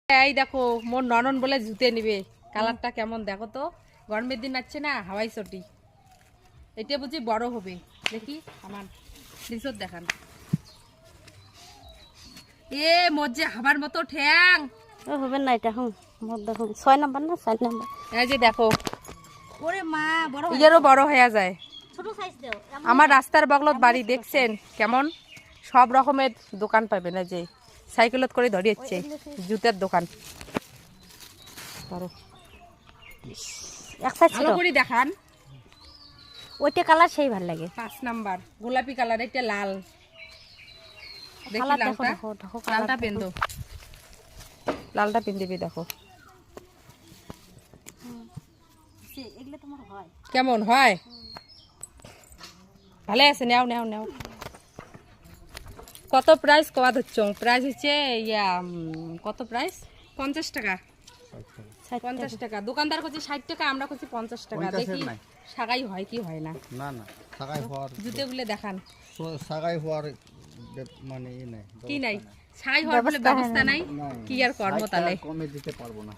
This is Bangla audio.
এই দেখো মোর ননন বলে জুতে নিবে, কালারটা কেমন দেখো তো, গরমের দিন আছে না, হাওয়াই চটি। এটা বুঝি বড় হবে, দেখি আমার নিচত দেখান। এ মোর যে হাবার মতো ঠ্যাং হবে না এটা। হুম, মোর দেখো 6 নাম্বার না 4 নাম্বার। এই যে দেখো, ওরে মা বড় ইয়েরও বড় হয়ে যায়। ছোট সাইজ দাও। আমার রাস্তার বগলত বাড়ি দেখছেন কেমন, সব রকমের দোকান পাবেন। এই যে সাইকেলত করে ধরিয়েছে জুতের দোকান। এক সাইজ ভালো ছোট। করে দেখান। ওইটা কালার সেই ভালো লাগে। 5 নাম্বার গোলাপি কালার, এটা লাল। দেখি কালার দেখো লালটা, দেখো দেখো লালটা পেন্দো, লালটা পেন্দিবি দেখো এগুলো তোমার হয় কেমন হয়। ভালো আছে, নেও নেও নেও। কত প্রাইস কবা ধরছ? প্রাইস হচ্ছে কত প্রাইস? 50 টাকা। 50 টাকা দোকানদার করছে 60 টাকা, আমরা করছি 50 টাকা। দেখি সাগাই হয় কি হয় না। না না সাগাই হওয়ার জুতেগুলো দেখান। সাগাই হওয়ার মানে কি নাই, ছাই হওয়ার বলে ব্যবস্থা নাই, কি আর কর্ম তাহলে। কমে দিতে পারবো না।